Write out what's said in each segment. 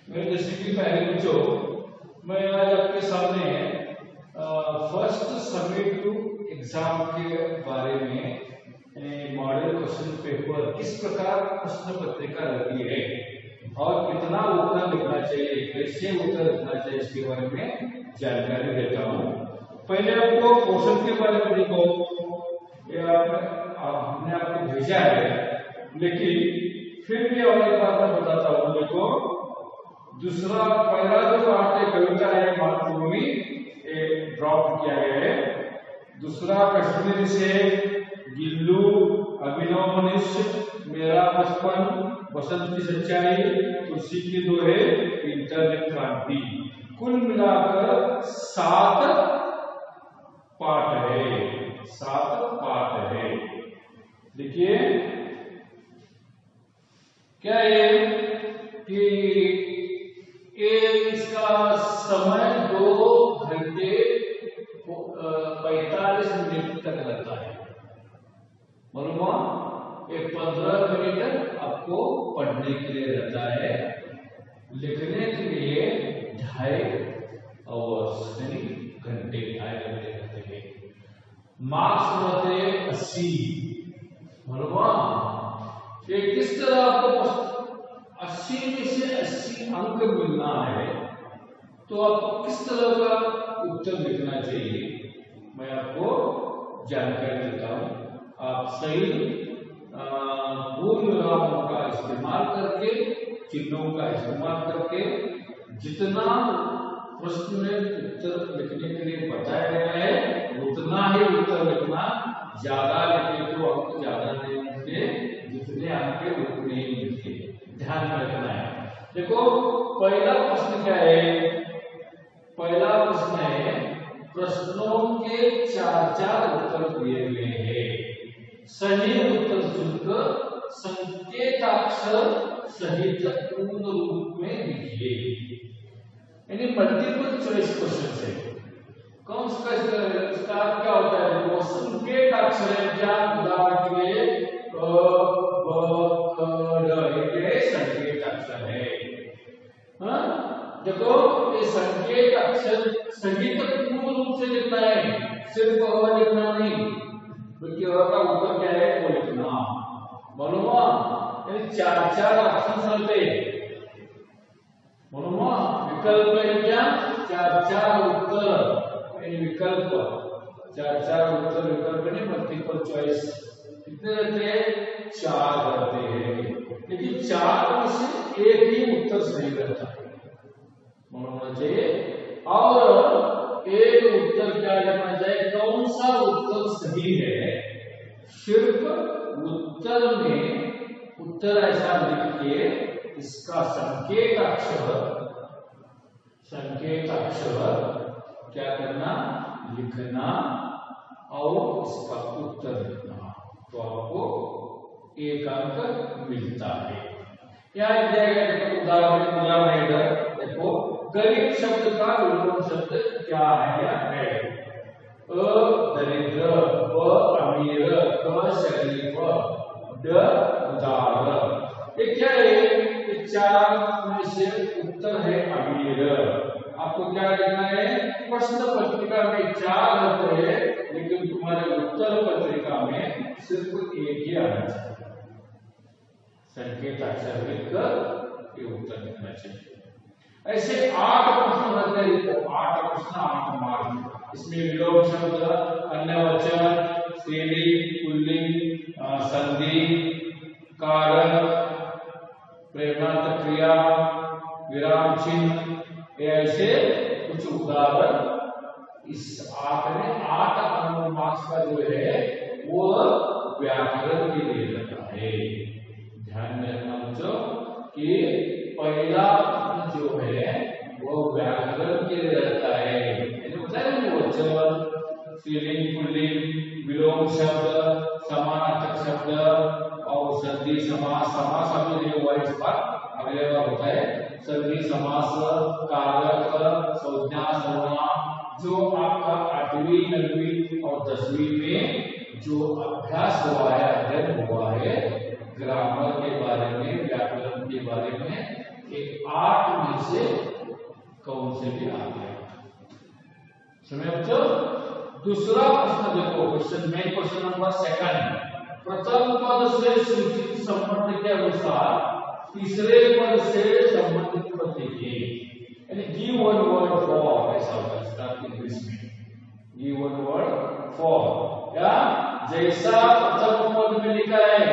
मेरे जैसे कि पहले बच्चों, मैं आज आपके सामने फर्स्ट सबमिट टू एग्जाम के बारे में मॉडल क्वेश्चन पेपर किस प्रकार प्रश्न पत्रिका रहती है और कितना उत्तर लिखना चाहिए, कैसे उत्तर लिखना चाहिए, इसके बारे में जानकारी देता हूँ। पहले आपको क्वेश्चन के बारे में देखो, हमने आपको भेजा है, लेकिन फिर भी और एक बात मैं बताता हूँ। देखो, दूसरा पहला जो पार्ट है कविता है मातृभूमि ड्रॉप किया गया है। दूसरा कश्मीर से गिल्लू, अभिनव मनुष्य, मेरा बचपन, बसंत की सच्चाई, तुलसी की दोहे, इंटरनेट क्रांति, कुल मिलाकर 7 पार्ट है। 7 पार्ट है। देखिए क्या है कि इसका समय 2 घंटे 45 मिनट तक लगता है। मालूम, ये 15 मिनट आपको पढ़ने के लिए रहता है, लिखने के लिए 2.5 आवर्स यानी घंटे, 2.5 घंटे रहते हैं। मार्क्स रहते हैं 80। मालूम, ये किस तरह आपको 80 में से 80 अंक मिलना है, तो आपको किस तरह का उत्तर लिखना चाहिए, मैं आपको जानकारी देता हूँ। आप सही पूर्ण विरामों का इस्तेमाल करके, चिन्हों का इस्तेमाल करके, जितना प्रश्न में उत्तर लिखने के लिए बताया गया है उतना ही उत्तर लिखना। ज्यादा लिखे तो आपको ज्यादा नहीं मिलते, जितने आपके उतने ही मिलते, ध्यान रखना है। देखो, पहला प्रश्न क्या है? पहला प्रश्न है, प्रश्नों के 4 उत्तर दिए गए हैं। सही उत्तर चुनकर संकेताक्षर सहित पूर्ण रूप में लिखिए। यानी मल्टीपल चॉइस क्वेश्चन है। कौन सा इसका क्या होता है? वो संकेताक्षर है। क्या उदाहरण के लिए संकेताक्षर है। देखो, ये संकेत अक्षर सहित पूर्ण रूप से लिखना है, सिर्फ अ लिखना नहीं, बल्कि अ का उत्तर क्या है वो लिखना। मालूम, यानी 4 ऑप्शन रहते हैं। मालूम, विकल्प है क्या? 4 उत्तर यानी विकल्प, 4 उत्तर, विकल्प नहीं, मल्टीपल चॉइस। कितने रहते हैं? 4 रहते हैं, लेकिन 4 में से एक ही उत्तर सही रहता है, होना चाहिए। और एक उत्तर क्या लिखना चाहिए? कौन सा उत्तर सही है, सिर्फ उत्तर में उत्तर ऐसा लिख के इसका संकेत अक्षर क्या करना? लिखना और इसका उत्तर लिखना, तो आपको 1 अंक मिलता है। यहाँ उदाहरण है इधर देखो, गरीब शब्द का विलोम शब्द क्या है? दरिद्र, अमीर, शरीफ, उदार। ये क्या है? ये 4 में से उत्तर है अमीर। आपको क्या लिखना है? प्रश्न पत्रिका में 4 होते हैं, लेकिन तुम्हारे उत्तर पत्रिका में सिर्फ 1 ही आना चाहिए। संकेत अक्षर लिखकर ये उत्तर लिखना चाहिए। ऐसे 8 प्रश्न रहते हैं, तो 8 प्रश्न 8 मार्क। इसमें विलोम शब्द, अन्य वचन, स्त्रीलिंग, पुल्लिंग, संधि, कारण, प्रेरणात्मक क्रिया, विराम चिन्ह, ऐसे कुछ उदाहरण इस 8 मार्क्स का जो है वो व्याकरण के लिए रहता है। ध्यान में रखना बच्चों कि पहला जो है वो व्याकरण के लिए रहता है। वचन, स्त्रीलिंग, पुल्लिंग, विलोम शब्द, समानार्थक शब्द और संधि समास। समास अभी अगले बार होता है। संधि समास, कारक, संज्ञा, सर्वनाम, जो आपका 8वीं 9वीं और 10वीं में जो अभ्यास हुआ है, अध्ययन हुआ है, ग्रामर के बारे में, व्याकरण के बारे में, कि 8 में से कौन से भी आ गया। समय बच्चों दूसरा प्रश्न देखो, क्वेश्चन नंबर 2। प्रथम पद से सूचित संबंध के अनुसार तीसरे पद से संबंधित पद लिखिए। यानी गिव वन वर्ड फॉर, ऐसा होता है इसका इंग्लिश में, गिव वन वर्ड फॉर। या जैसा प्रथम पद में लिखा है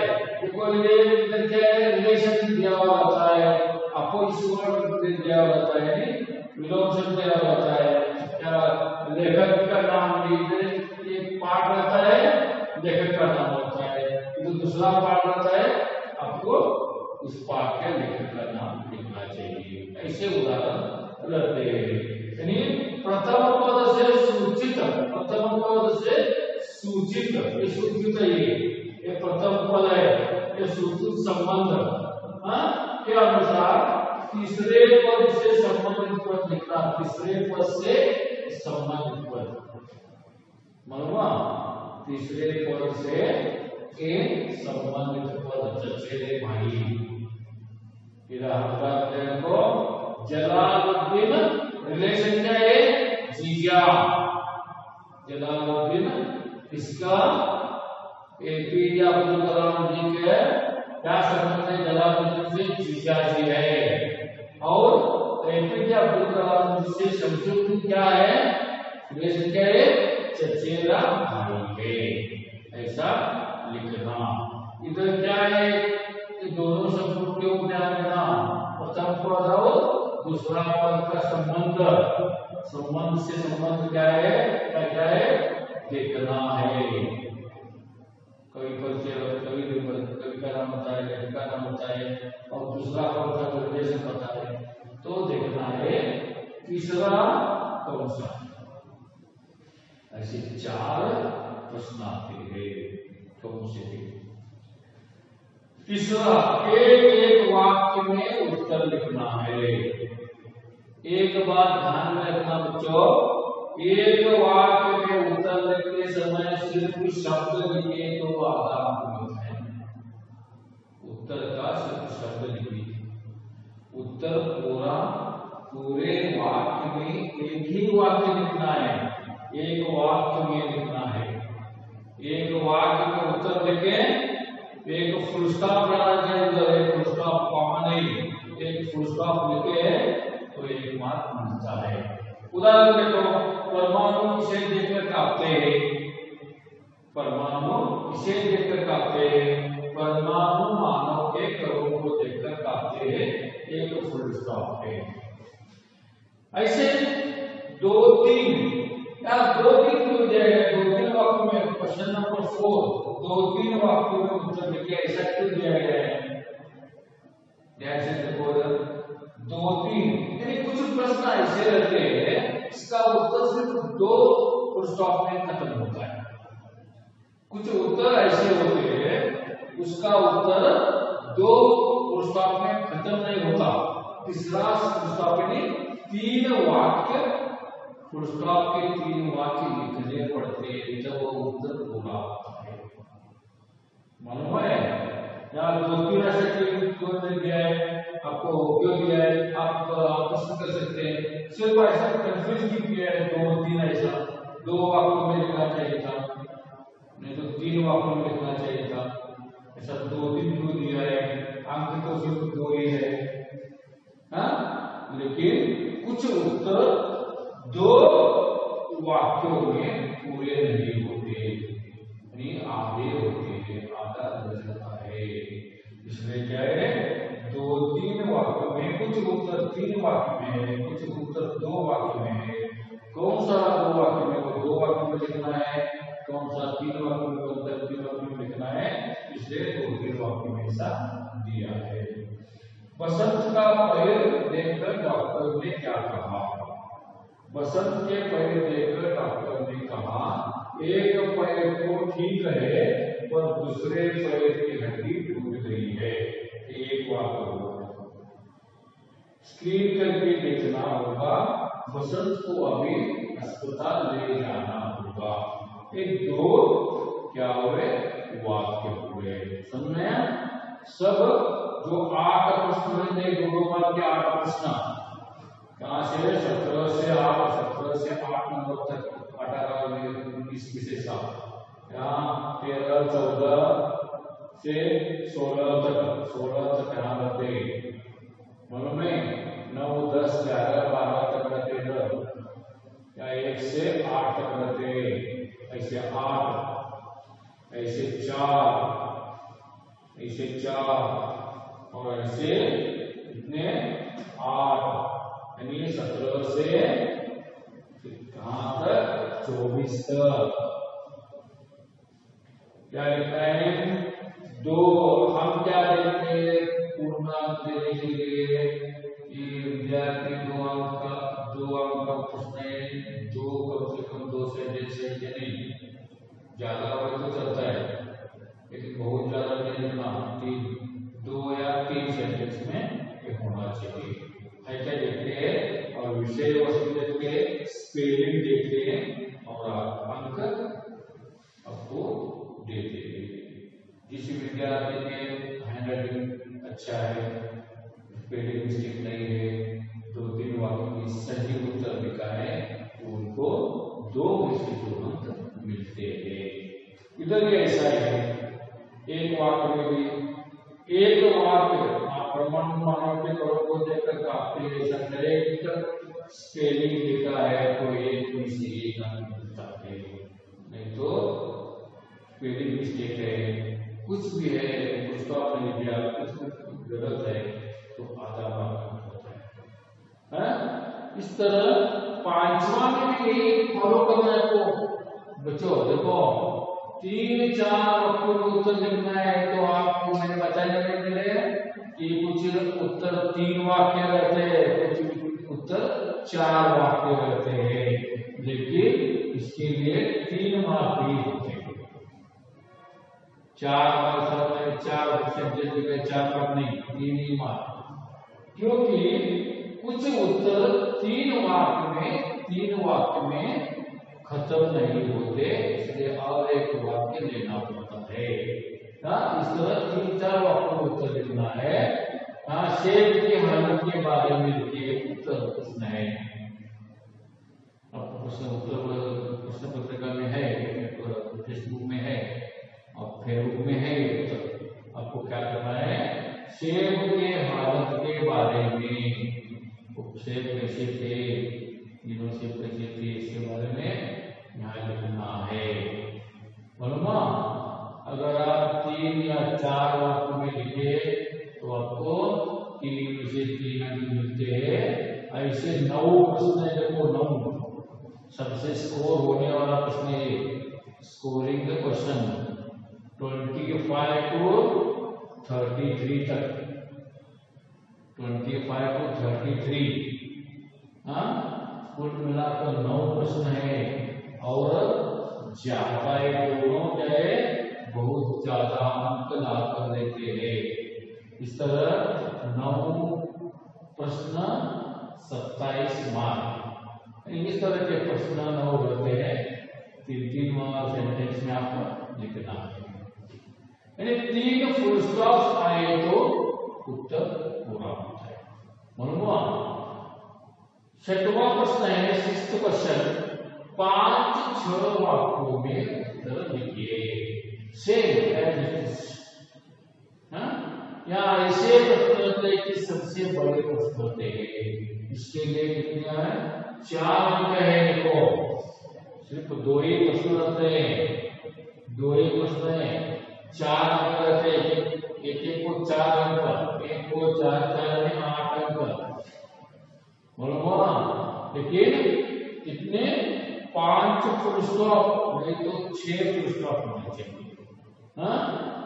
देखो, रिलेशन दिया हुआ रहता है, अपोजिट वर्ड दिया हुआ रहता है, विलोम शब्द दिया हुआ रहता है, लेखक का नाम एक पार्ट रहता है, लेखक का नाम होता है, तो दूसरा पार्ट रहता है, आपको उस पार्ट के लेखक का नाम लिखना चाहिए। ऐसे उदाहरण रहते हैं। यानी प्रथम पद से सूचित, प्रथम पद से सूचित, ये सूचित है, ये प्रथम पद है, ये सूचित संबंध के अनुसार तीसरे पद से संबंधित पद लिखना। तीसरे पद से संबंधित पद, मालूम, तीसरे पद से एक संबंधित पद। चचेरे भाई, को जलालुद्दीन रिलेशन क्या है, जीजा। जलालुद्दीन इसका एपीजे अब्दुल कलाम जी के क्या संबंध है, जलालुद्दीन से जीजा जी है, और एपीजे अब्दुल कलाम जी से शमसुद्दीन क्या है, रिलेशन क्या है, चचेरा भाई है। ऐसा लिखना। इधर क्या है, दोनों शब्दों के ध्यान देना, प्रथम पद और दूसरा पद का संबंध, संबंध से संबंध क्या है, क्या है देखना है। कवि परिचय, कवि का नाम होता है, लेखक का नाम होता है, और दूसरा पद का रिलेशन होता है, तो देखना है तीसरा कौन सा। ऐसे 4 प्रश्न आते हैं कौन से भी। तीसरा, एक वाक्य में उत्तर लिखना है। एक बात ध्यान में रखना बच्चों, एक वाक्य में उत्तर लिखते समय सिर्फ शब्द लिखे तो आधा होता है। उत्तर का सिर्फ शब्द लिखिए, उत्तर पूरे वाक्य में एक ही वाक्य लिखना है, एक वाक्य में लिखना है। एक वाक्य में उत्तर लिखें, एक फुल स्टॉप डालना चाहिए, एक फुल स्टॉप कॉमा नहीं, एक फुल स्टॉप लिखे तो एक मार्क मिलता है। उदाहरण देखो, परमाणु इसे देखकर कांपते हैं, परमाणु इसे देखकर कांपते हैं, परमाणु मानव के करों को देखकर कांपते हैं, एक फुल स्टॉप है। ऐसे 2-3 या 2-3 हो जाएगा, 2-3 वाक्यों में। क्वेश्चन नंबर 4, 2-3 वाक्यों में उत्तर लिखिए। ऐसा क्यों दिया गया है, ध्यान से देखो, 2-3 यानी कुछ प्रश्न ऐसे रहते हैं इसका उत्तर सिर्फ 2 फुल स्टॉप में खत्म होता है। कुछ उत्तर ऐसे होते हैं उसका उत्तर 2 फुल स्टॉप में खत्म नहीं होता, तीसरा फुल स्टॉप यानी 3 वाक्य, फुल स्टॉप के 3 वाक्य लिखने पड़ते हैं जब वो उत्तर पूरा होता है। मालूम है, यहाँ 2-3 ऐसे क्यों दिया है आपको, क्यों दिया है, आप प्रश्न कर सकते हैं। सिर्फ ऐसा कंफ्यूज क्यों किया है, 2-3 ऐसा 2 वाक्यों में लिखना चाहिए था, नहीं तो 3 वाक्यों में लिखना चाहिए था। ऐसा 2-3 क्यों दिया है, अंक तो सिर्फ 2 ही है, लेकिन कुछ उत्तर 2 वाक्यों में पूरे नहीं होते, आधे होते हैं, आधा रह जाता है। इसलिए क्या है, 2-3 वाक्यों में कुछ उत्तर 3 वाक्य में है, कुछ उत्तर 2 वाक्य में है। कौन सा 2 वाक्य में, वो 2 वाक्य में लिखना है, कौन सा 3 वाक्य में, कौन सा 3 वाक्य में लिखना है, इसलिए 2-3 वाक्य में ऐसा दिया है। बसंत का पैर देखकर डॉक्टर ने क्या कहा, बसंत के पैर देखकर डॉक्टर ने कहा, एक पैर तो ठीक है पर दूसरे पैर की हड्डी टूट गई है। एक वाक्य होगा, स्क्रीन करके देखना होगा, बसंत को अभी अस्पताल ले जाना होगा। एक 2 क्या हुए, वाक्य हुए। समझ में सब जो 8 प्रश्न स्टूडेंट है, दो मार्क के 8 प्रश्न, कहाँ से 17 से 8, 17 से 8 नंबर तक, 18 19 20 यहाँ 13 14 से 16 तक, 16 तक यहाँ रहते, मालूम है 9 10 11 12 तक रहते इधर, या 1 से 8 तक रहते, ऐसे 8, ऐसे 4, ऐसे 4 और ऐसे इतने 8, यानी 17 से कहां तक 24 तक। क्या लिखा है? दो, हम क्या देखते हैं पूर्णांक देने के लिए कि विद्यार्थी 2 अंक का प्रश्न है, दो कम से कम 2 सेंटेंस है कि नहीं, ज्यादा हो तो चलता है लेकिन बहुत ज्यादा नहीं लिखना, 2 या 3 सेंटेंस में ये होना चाहिए। है क्या देखते हैं, और विषय वस्तु देखते हैं, स्पेलिंग देखते हैं और अंक आपको देते हैं। जिस विद्यार्थी के हैंडराइटिंग अच्छा है, स्पेलिंग मिस्टेक नहीं है, 2-3 वाक्य में सही उत्तर लिखा है, तो उनको 2 में से 2 अंक मिलते हैं। इधर भी ऐसा है, एक वाक्य में भी एक वाक्य आप प्रमाण मानव के करो को देखकर काफी ऐसा करेक्ट स्पेलिंग लिखा है तो 1 में से 1 अंक मिलता है, नहीं तो स्पेलिंग मिस्टेक है, कुछ भी है, कुछ तो आपने लिखा, कुछ गलत है तो आधा मार्क होता है। इस तरह 5वां में भी यही फॉलो करना है आपको बच्चों। देखो 3-4 वाक्यों में उत्तर लिखना है, तो आपको मैंने बताया नहीं मिले कि कुछ उत्तर 3 वाक्य रहते हैं, कुछ उत्तर 4 वाक्य रहते हैं, लेकिन इसके लिए 3 मार्क भी होते हैं। 4 मार्क 4 सेंटेंस लिखे, 4 मार्क नहीं, 3 ही मार्क, क्योंकि कुछ उत्तर 3 वाक्य में खत्म नहीं होते, इसलिए और एक वाक्य लेना पड़ता है। इस तरह 3-4 वाक्यों में उत्तर लिखना है। सेब की हालत के बारे में लिखिए, उत्तर प्रश्न है, प्रश्न पत्रिका में है, फेसबुक में है और फेसबुक में है, उत्तर आपको क्या करना है, सेब के हालत के बारे में, सेब कैसे थे, तीनों सेब कैसे थे, इसके बारे में यहाँ लिखना है। मालूम, अगर आप 3 या 4 वाक्यों में लिखे तो आपको 3 में से 3 अंक मिलते हैं। ऐसे 9 प्रश्न है, देखो 9 सबसे स्कोर होने वाला प्रश्न है, स्कोरिंग का क्वेश्चन 25 to 33 तक, 25 to 33, कुल मिलाकर 9 प्रश्न है और ज्यादा दोनों चाहे बहुत ज्यादा अंक ला कर लेते हैं। इस तरह 9 प्रश्न 27 मार्क, इस तरह के प्रश्न 9 रहते हैं, 3-3 मार्क सेंटेंस में आपको लिखना है, यानी 3 फुल स्टॉप आए तो उत्तर पूरा होता है। मालूम, 6वां प्रश्न है, 6th क्वेश्चन, 5-6 वाक्यों में उत्तर लिखिए, सेम एज इट इज। या ऐसे प्रश्न होते हैं कि सबसे बड़े प्रश्न होते हैं, इसके लिए कितने हैं, 4 अंक है। देखो सिर्फ 2 ही प्रश्न रहते हैं, 2 ही प्रश्न है, 4 अंक रहते हैं, एक को 4 अंक, एक को 4 में 8 अंक, लेकिन कितने, 5 फुल स्टॉप, नहीं तो 6 फुल स्टॉप होने चाहिए।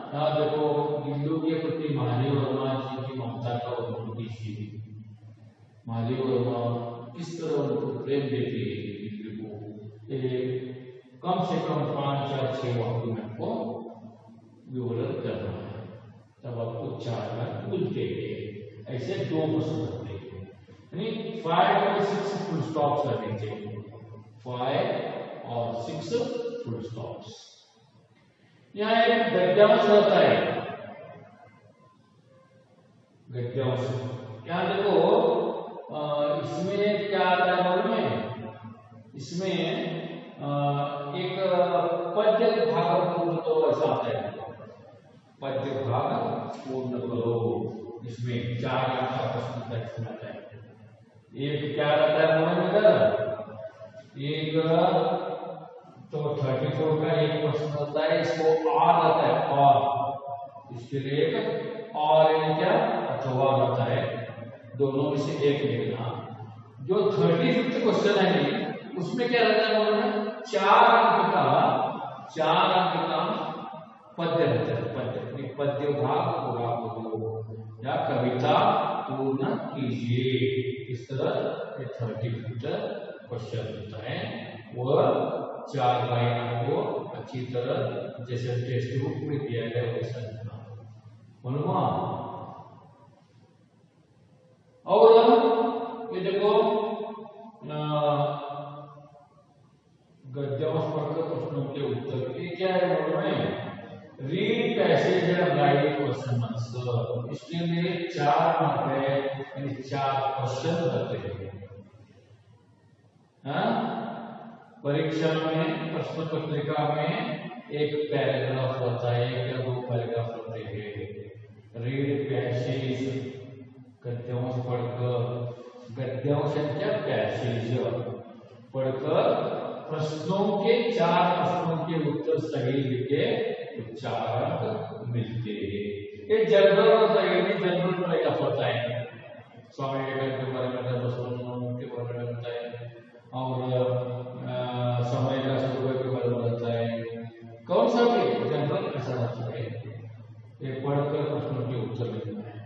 यहाँ देखो हिंदू के प्रति महादेव वर्मा जी की ममता का उन्नति थी, महादेव वर्मा किस तरह उनको प्रेम देती है हिंदू को, कम से कम 5 या 6 वाक्यों में आपको विवरण करना है, तब आपको 4 मार्क मिलते हैं। ऐसे 2 प्रश्न होते हैं, यानी 5 और 6 फुल स्टॉप्स लगने चाहिए, 5 और 6 फुल स्टॉप्स। यहाँ एक गद्यांश रहता है, गद्यांश। यहाँ देखो इसमें क्या आता है मालूम है? इसमें एक पद्य भाग पूर्ण करो ऐसा आता है। पद्य भाग पूर्ण करो, इसमें 4 अंक का प्रश्न इसमें आता है। एक क्या रहता है मालूम है इधर? एक तो 34 का एक प्रश्न होता है, इसको और रहता है और, इसके लिए एक और क्या अथवा रहता है, दोनों में से एक लिखना। जो 35 क्वेश्चन है उसमें क्या रहता है मालूम है? 4 अंक का पद्य रहता है। पद्य भाग पूरा करो या कविता पूर्ण कीजिए, इस तरह 35 क्वेश्चन होता है। वह 4 लाइन को अच्छी तरह जैसे टेक्स्ट बुक में दिया गया वैसा लिखना। और ये देखो गद्यांश पढ़कर प्रश्नों के उत्तर, ये क्या है मालूम है? Read passage and right question answer. इसके लिए 4 मार्क है, यानी 4 क्वेश्चन रहते हैं। परीक्षा में प्रश्न पत्रिका में एक पैराग्राफ होता है, एक या 2 पैराग्राफ होते हैं। रीड पैसेज, गद्यांश पढ़कर, गद्यांश क्या पैसेज पढ़कर प्रश्नों के 4 प्रश्नों के उत्तर सही लिखे तो 4 अंक मिलते हैं। ये जनरल होता है, ये जनरल पैराग्राफ होता है। स्वामी विवेकानंद के बारे में, बसवण्ण के बारे में होता है, और समय का स्वरूप के बारे में होता है। कौन सा भी जनरल ऐसा होता है, ये पढ़कर प्रश्नों के उत्तर लिखना है।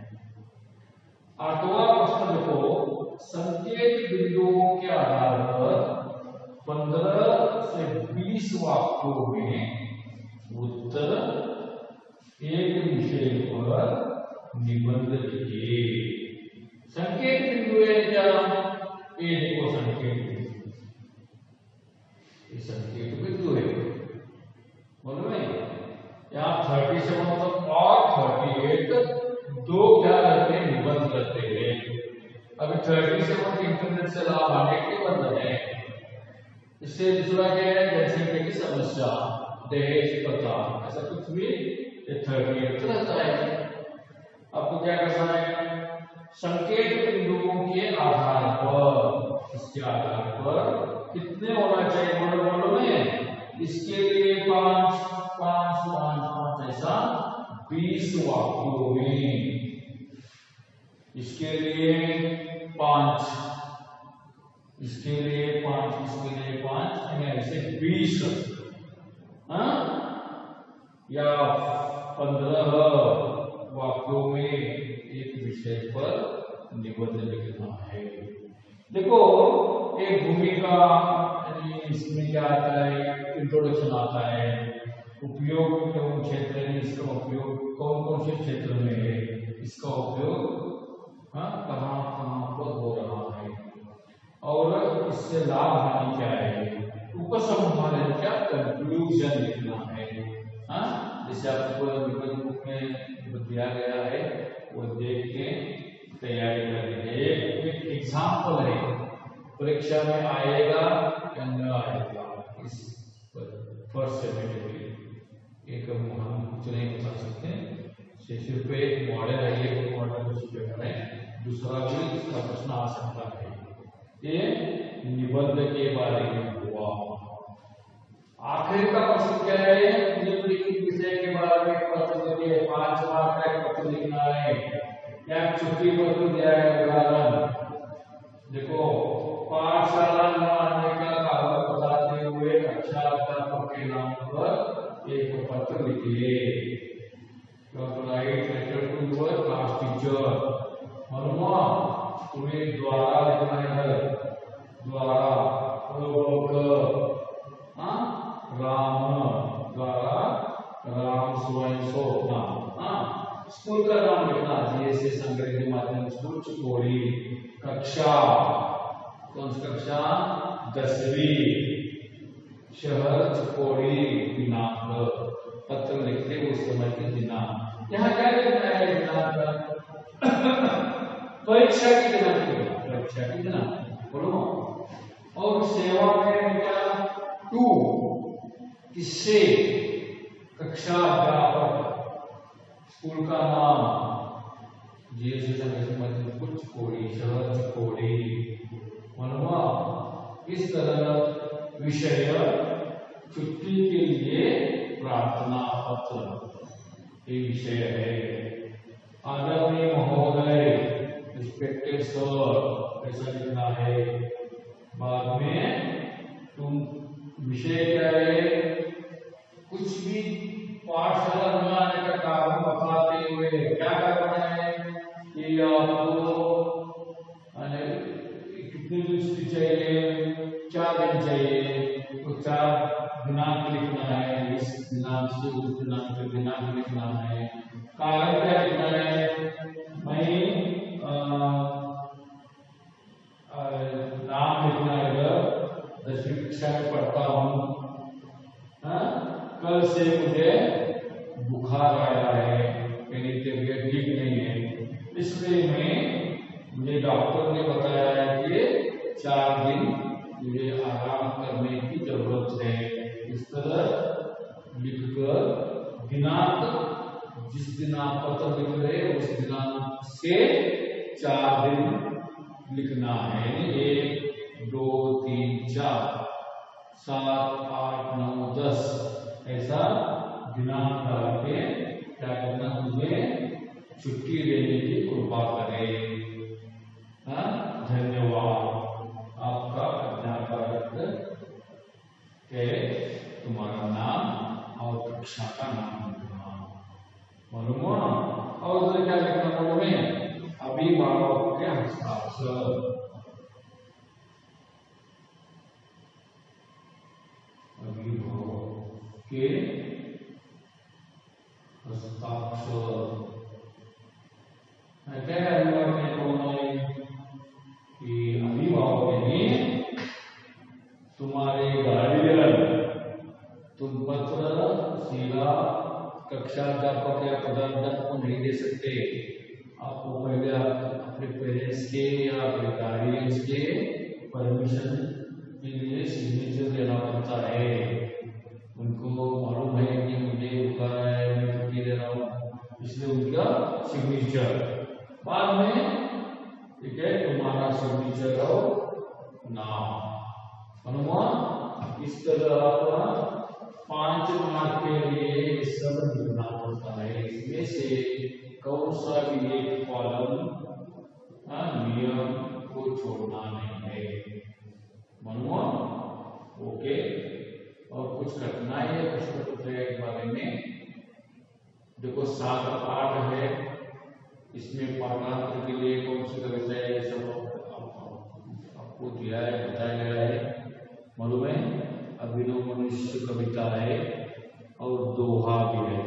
8वां प्रश्न देखो, संकेत बिंदुओं के आधार पर 15 से 20 वाक्यों में उत्तर एक विषय पर निबंध लिखिए। संकेत बिंदु है क्या? ये देखो संकेत बिंदु, ये संकेत बिंदु है, बोलो नहीं? यहाँ 37 और 38 2 क्या रहते हैं? निबंध रहते हैं। अभी 37 इंटरनेट से लाभ आने के निबंध है। इससे दूसरा क्या है? जनसंख्या की समस्या, दहेज प्रथा, ऐसा कुछ भी 38 रहता है। आपको क्या करना है? संकेत बिंदुओं के आधार पर, इसके आधार पर कितने होना चाहिए? बोलो में इसके लिए 5 5 5 5 ऐसा 20 वाक्यों में, इसके लिए 5, इसके लिए 5, इसके लिए 5, ऐसे 20 या 15 वाक्यों में एक विषय पर निबंध लिखना है। देखो एक भूमिका, इसमें क्या आता है? इंट्रोडक्शन आता है, उपयोग कौन क्षेत्र है, इसका उपयोग कौन कौन से क्षेत्र में है, इसका उपयोग कहाँ कहाँ पर हो रहा है, और इससे लाभ हानि क्या है, उपसंहार क्या, कंक्लूजन लिखना है। जैसे आपको निबंध बुक में दिया गया है वो देख के तैयारी करनी है। एक एग्जाम्पल है, परीक्षा में आएगा या न आएगा, इस फर्स्ट सेमेस्टर एक हम कुछ नहीं बता सकते, सिर्फ एक मॉडल है, ये मॉडल को पेपर है, दूसरा भी इसका प्रश्न आ सकता है। ये निबंध के बारे में हुआ। आखिर का प्रश्न क्या है? निम्नलिखित विषय के बारे में पत्र लिखिए। 5 मार्क का पत्र लिखना है, या छुट्टी पत्र दिया है। उदाहरण देखो, पाठशाला न आने का कारण बताते हुए कक्षा अध्यापक के नाम पर एक पत्र लिखिए। Write letter to your class teacher. हनुमा तुम्हें द्वारा लिखना है, द्वारा राम, द्वारा राम स्वयं सो नाम। स्कूल का नाम लिखना, जीएसएस अंग्रेजी माध्यम स्कूल चिकोड़ी। कक्षा कौन सी कक्षा? 10वीं। शहर चिकोड़ी। दिनांक, पत्र लिखते उस समय के दिनांक। यहाँ क्या लिखना है? दिनांक परीक्षा की दिनांक, परीक्षा की दिनांक बोलो। और सेवा में क्या 2 किससे, कक्षा अध्यापक, स्कूल का नाम कुछ कोड़ी सहज कोड़ी मनवा। इस तरह विषय छुट्टी के लिए प्रार्थना पत्र ये विषय है। आदरणीय महोदय, रिस्पेक्टेड सर ऐसा लिखना है। बाद में तुम विषय क्या है, कुछ भी पाठशाला बनाने का कारण बताते हुए क्या करना है कि आपको कितने दिन छुट्टी चाहिए, 4 दिन चाहिए, तो 4 दिनांक लिखना है, इस दिनांक से उस दिनांक तक दिनांक लिखना है। कारण क्या लिखना है, मैं नाम लिखना है, 10वीं कक्षा में पढ़ता हूँ, कल से मुझे बुखार आया है, मेरी तबीयत ठीक नहीं है, इसलिए मुझे डॉक्टर ने बताया है कि 4 दिन मुझे आराम करने की जरूरत है। इस तरह लिखकर दिनांक, जिस दिन आप पत्र लिख रहे हैं उस दिनांक से 4 दिन लिखना है। 1 2 3 4 7 8 9 10 ऐसा दिनांक डाल के क्या करना, मुझे छुट्टी देने की कृपा करें। धन्यवाद। आपका अध्यापक है, तुम्हारा नाम और कक्षा का नाम लिखना मालूम। और क्या लिखना मालूम है, अभिभावक के हस्ताक्षर, अभिभावक के हस्ताक्षर। अभिभावक कौन है कि अभिभावक यानी तुम्हारे गार्डियन। तुम पत्र सीधा कक्षा अध्यापक या प्रधानाध्यापक को नहीं दे सकते, आपको पहले अपने पेरेंट्स के या अपने गार्डियंस के परमिशन के लिए सिग्नेचर देना पड़ता है। उनको मालूम है कि मुझे बुखार आया है, मैं छुट्टी दे रहा हूँ, इसलिए उनका सिग्नेचर। बाद में ठीक है, तुम्हारा सिग्नेचर और नाम अनुमान। इस तरह आप 5 मार्क के लिए सब लिखना पड़ता है। इसमें से कौन सा भी एक कॉलम नियम को छोड़ना नहीं है मनुआ। ओके, और कुछ कठिनाई है प्रश्न पत्र के बारे में। देखो 7 पाठ है, इसमें पाठांतर के लिए कौन सी कविता है, सब आपको दिया है, बताया गया है मालूम है। अभिनव मनुष्य कविता है और दोहा भी है।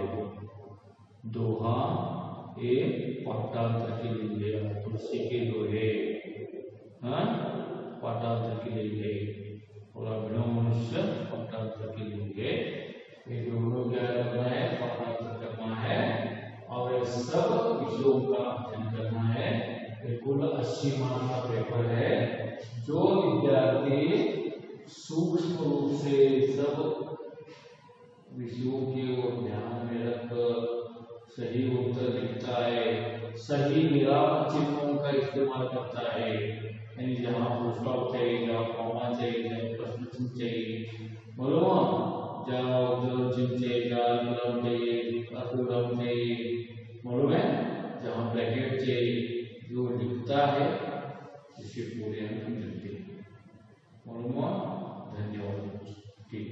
दोहा ये पाठांतर के लिए, तुलसी के दोहे पाठांतर के लिए, और अभिनव मनुष्य पाठांतर के लिए। ये दोनों क्या करना है, पाठांतर करना है और सब विषयों का अध्ययन करना है। कुल 80 मार्क का पेपर है। जो विद्यार्थी सूक्ष्म रूप से सब विषयों के ओर ध्यान में रखकर सही उत्तर लिखता है, सही विराम चिन्हों का इस्तेमाल करता है, यानी जहाँ फुल स्टॉप चाहिए, जहाँ कॉमा चाहिए, जहाँ प्रश्न चिन्ह चाहिए, बोलो जहाँ उद्धरण चिन्ह चाहिए, जहाँ विराम चाहिए, अर्धविराम चाहिए, बोलो है जहाँ ब्रैकेट चाहिए, जो लिखता है उसे पूरे अंक मिलते हैं। धन्यवाद। ठीक।